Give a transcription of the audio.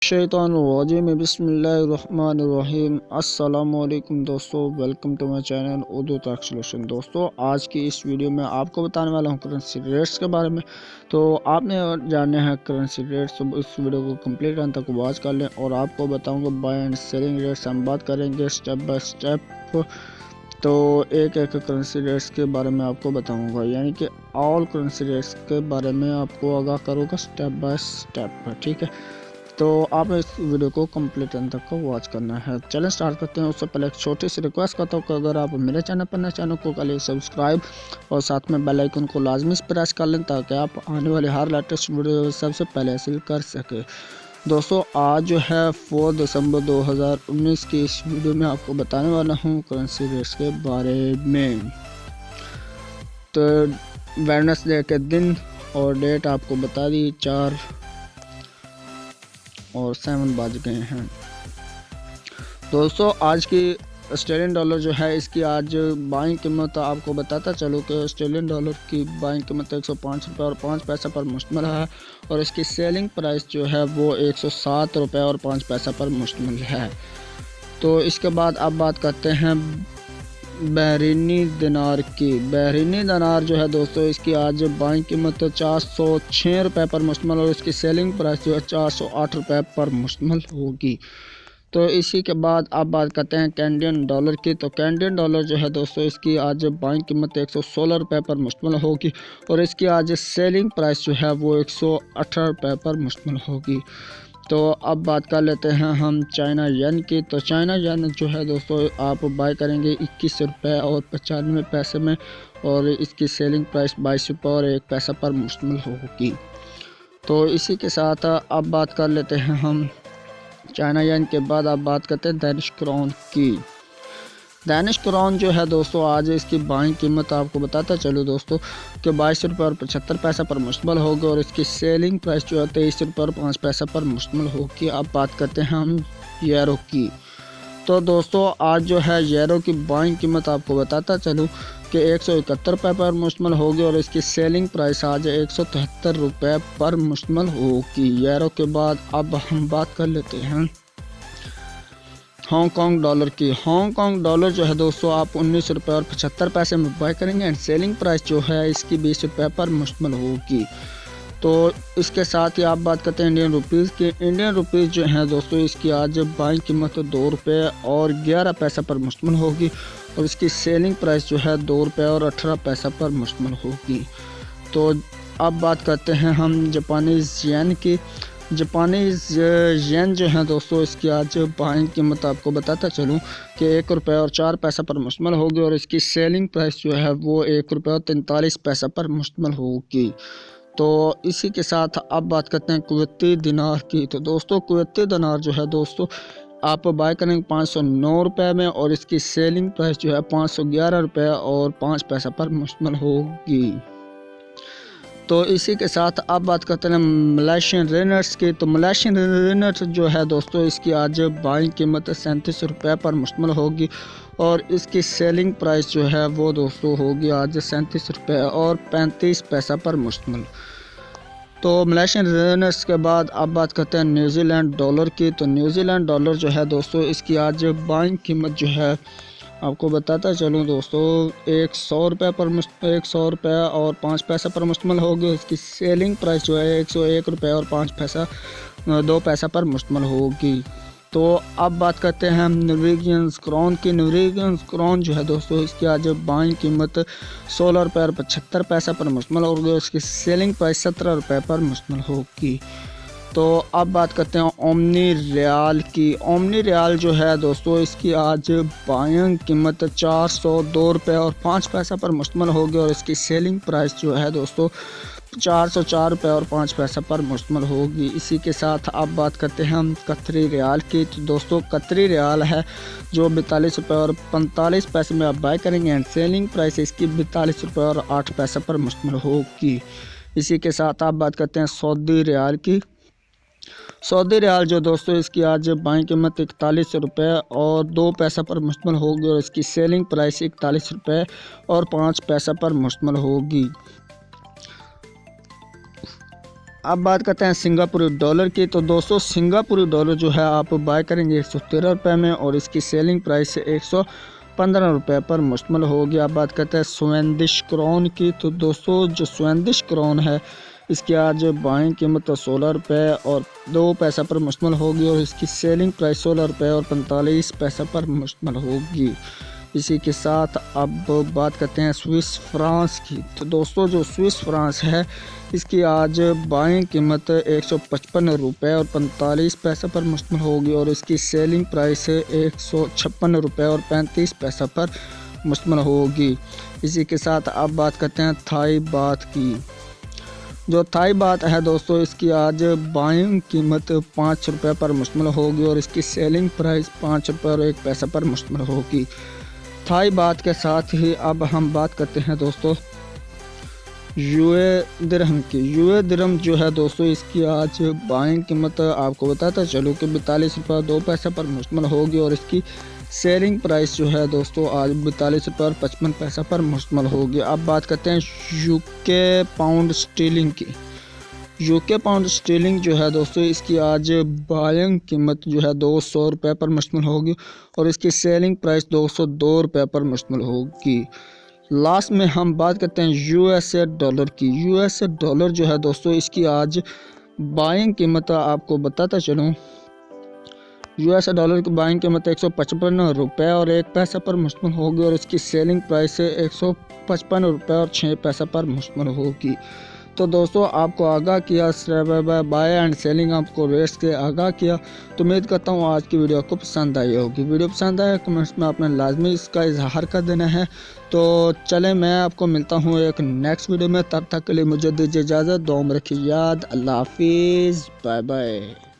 शैतानुर्रजीम बिस्मिल्लाहिर्रहमानिर्रहीम। अस्सलामुअलैकुम दोस्तों, welcome to my channel Urdu तक सॉल्यूशन। दोस्तों, आज की इस वीडियो में आपको बताने वाला हूं करेंसी रेट्स के बारे में। तो आपने जानने हैं करेंसी रेट्स, तो इस वीडियो को कंप्लीट अंत तक वॉच कर लें और आपको बताऊंगा बाय एंड सेलिंग रेट्स। हम बात करेंगे स्टेप बाय स्टेप, तो एक एक करेंसी रेट्स के बारे में आपको बताऊंगा, यानी कि ऑल करेंसी रेट्स के बारे में आपको आगाह करूँगा स्टेप बाय स्टेप, ठीक है। तो आप इस वीडियो को कंप्लीट अंत तक वॉच करना है। चलें स्टार्ट करते हैं। उससे पहले एक छोटी सी रिक्वेस्ट करता हूँ कि अगर आप मेरे चैनल पर नए, चैनल को कर लिए सब्सक्राइब और साथ में बेल आइकन को लाजमी प्रेस कर लें ताकि आप आने वाले हर लेटेस्ट वीडियो सबसे पहले हासिल कर सके। दोस्तों, आज जो है 4 दिसंबर 2019 की इस वीडियो में आपको बताने वाला हूँ करेंसी रेट्स के बारे में। तो वेडनेसडे के दिन और डेट आपको बता दी, 4 और 7 बज गए हैं। दोस्तों, आज की ऑस्ट्रेलियन डॉलर जो है, इसकी आज बाइंग कीमत आपको बताता चलो कि ऑस्ट्रेलियन डॉलर की बाइंग कीमत 105 रुपये और 5 पैसा पर मुश्तमिल है और इसकी सेलिंग प्राइस जो है वो 107 रुपये और 5 पैसा पर मुश्तमिल है। तो इसके बाद अब बात करते हैं बहरीनी दिनार की। बहरीनी दिनार जो है दोस्तों, इसकी आज बाइंग कीमत 406 रुपये पर मुश्तमिल और इसकी सेलिंग प्राइस जो है 408 रुपये पर मुश्तमिल होगी। तो इसी के बाद आप बात करते हैं कैनेडियन डॉलर की। तो कैनेडियन डॉलर जो है दोस्तों, इसकी आज बाइंग कीमत 116 रुपये पर मुश्तमिल होगी और इसकी आज सेलिंग प्राइस जो है वो 118 रुपये पर मुश्तमिल होगी। तो अब बात कर लेते हैं हम चाइना येन की। तो चाइना येन जो है दोस्तों, आप बाय करेंगे 21 रुपये और 95 पैसे में और इसकी सेलिंग प्राइस 22 रुपये और 1 पैसा पर मुश्तमिल होगी। तो इसी के साथ अब बात कर लेते हैं हम चाइना येन के बाद अब बात करते हैं डेनिश क्राउन की। डेनिश क्राउन जो है दोस्तों, आज इसकी बाइंग कीमत आपको बताता चलो दोस्तों कि 22 रुपये और 75 पैसा पर मुश्तमिल होगी और इसकी सेलिंग प्राइस जो है 23 रुपये और 5 पैसा पर मुश्तमिल होगी। अब बात करते हैं हम यूरो की। तो दोस्तों, आज जो है यूरो की बाइंग कीमत आपको बताता चलूँ कि 171 रुपये पर मुश्तमिल होगी और इसकी सेलिंग प्राइस आज 173 रुपये पर मुश्तमिल होगी यूरो के बाद। अब हम बात कर लेते हैं हांगकांग डॉलर की। हांगकांग डॉलर जो है दोस्तों, आप 19 रुपये और 75 पैसे में बाय करेंगे एंड सेलिंग प्राइस जो है इसकी 20 रुपये पर मुश्तमिल होगी। तो इसके साथ ही आप बात करते हैं इंडियन रुपीज़ की। इंडियन रुपीज़ जो है दोस्तों, इसकी आज बाइंग कीमत 2 रुपये और 11 पैसा पर मुश्तमिल होगी और इसकी सेलिंग प्राइस जो है 2 रुपये और 18 पैसा पर मुश्तमिल होगी। तो अब बात करते हैं हम जापानीज़ येन की। जापानीज़ येन जो है दोस्तों, इसकी आज बाइंग कीमत आपको बताता चलूँ कि 1 रुपये और 4 पैसा पर मुश्तमिल होगी और इसकी सेलिंग प्राइस जो है वो 1 रुपये और 43 पैसा पर मुश्तमिल होगी। तो इसी के साथ अब बात करते हैं कुवैती दिनार की। तो दोस्तों, कुवैती दिनार जो है दोस्तों, आप बाय करेंगे 509 रुपये में और इसकी सेलिंग प्राइस जो है 511 रुपये और 5 पैसा पर मुश्तमिल होगी। तो इसी के साथ अब बात करते हैं मलेशियन रिनर्स की। तो मलेशियन रिनर्स जो है दोस्तों, इसकी आज बाइंग कीमत 37 रुपये पर मुश्तमिल होगी और इसकी सेलिंग प्राइस जो है वो दोस्तों होगी आज 37 रुपये और 35 पैसा पर मुश्तमिल। तो मलेशियन रिनर्स के बाद अब बात करते हैं न्यूजीलैंड डॉलर की। तो न्यूजीलैंड डॉलर जो है दोस्तों, इसकी आज बाइंग कीमत जो है आपको बताता चलूँ दोस्तों 100 रुपये पर 100 रुपये और 5 पैसा पर मुश्तमिल होगी। इसकी सेलिंग प्राइस जो है 101 रुपये और 2 पैसा पर मुश्तमिल होगी। तो अब बात करते हैं हम नॉर्वेजियन क्राउन की। नॉर्वेजियन क्राउन जो है दोस्तों, इसकी आज बाइंग कीमत 16 रुपये और 75 पैसा पर मुश्तमिल होगी। इसकी सेलिंग प्राइस 17 रुपये पर मुश्तमिल होगी। तो अब बात करते हैं ओमनी रियाल की। ओमनी रियाल जो है दोस्तों, इसकी आज बाइंग कीमत 402 रुपये और 5 पैसा पर मुश्तमिल होगी और इसकी सेलिंग प्राइस जो है दोस्तों 404 रुपये और 5 पैसा पर मुश्तमिल होगी। इसी के साथ अब बात करते हैं हम कतरी रियाल की। तो दोस्तों, कतरी रियाल है जो 42 रुपये और 45 पैसे में आप बाय करेंगे एंड सेलिंग प्राइस इसकी 42 रुपये और 8 पैसा पर मुश्तमिल होगी। इसी के साथ आप बात करते हैं सऊदी रियाल की। सऊदी रियाल जो दोस्तों, इसकी आज बाइंग कीमत 41 रुपये और 2 पैसा पर मुश्तमिल होगी और इसकी सेलिंग प्राइस 41 रुपये और 5 पैसा पर मुश्तमिल होगी। अब बात करते हैं सिंगापुरी डॉलर की। तो दोस्तों सिंगापुरी डॉलर जो है आप बाय करेंगे 113 रुपये में और इसकी सेलिंग प्राइस 115 रुपये पर मुश्तमिल होगी। अब बात करते हैं स्वीडिश क्राउन की। तो दोस्तों जो स्वीडिश क्राउन है इसकी आज बाइंग कीमत 16 रुपये और 2 पैसा पर मुश्तमिल होगी और इसकी सेलिंग प्राइस 16 रुपये और 45 पैसा पर मुश्तमिल होगी। इसी के साथ अब बात करते हैं स्विस फ्रांस की। तो दोस्तों जो स्विस फ्रांस है इसकी आज बाइंग कीमत 155 रुपये और 45 पैसा पर मुश्तमिल होगी और इसकी सेलिंग प्राइस 156 रुपये और 35 पैसा पर मुश्तमिल होगी। इसी के साथ अब बात करते हैं थाई बात की। जो थाई बात है दोस्तों इसकी आज बाइंग कीमत 5 रुपये पर मुश्तमिल होगी और इसकी सेलिंग प्राइस 5 रुपये और 1 पैसा पर मुश्तमिल होगी। थाई बात के साथ ही अब हम बात करते हैं दोस्तों यूए दिरहम की। यूए दिरहम जो है दोस्तों इसकी आज बाइंग कीमत आपको बताता चलो कि 42 रुपये 2 पैसा पर मुश्तमिल होगी और इसकी सेलिंग प्राइस जो है दोस्तों आज 42 रुपये और 55 पैसा पर मुश्तमिल होगी। अब बात करते हैं यूके पाउंड स्टीलिंग की। यूके पाउंड स्टीलिंग जो है दोस्तों इसकी आज बाइंग कीमत जो है 200 रुपये पर मुश्तमिल होगी और इसकी सेलिंग प्राइस 202 रुपये पर मुश्तमिल होगी। लास्ट में हम बात करते हैं यूएसए डॉलर की। यूएसए डॉलर जो है दोस्तों इसकी आज बाइंग कीमत आपको बताता चलूँ, यूएसए डॉलर की बाइंग कीमत 155 रुपये और 1 पैसा पर मुश्तमिल होगी और इसकी सेलिंग प्राइस 155 रुपये और 6 पैसा पर मुश्तमिल होगी। तो दोस्तों आपको आगाह किया बाय एंड सेलिंग आपको रेट्स के आगाह किया। तो उम्मीद करता हूँ आज की वीडियो आपको पसंद आई होगी। वीडियो पसंद आया कमेंट्स में आपने लाजमी इसका इजहार कर देना है। तो चलें मैं आपको मिलता हूँ एक नेक्स्ट वीडियो में, तब तक के लिए मुझे दीजिए इजाज़त। दुआ में रखिए याद। अल्लाह हाफिज़, बाय बाय।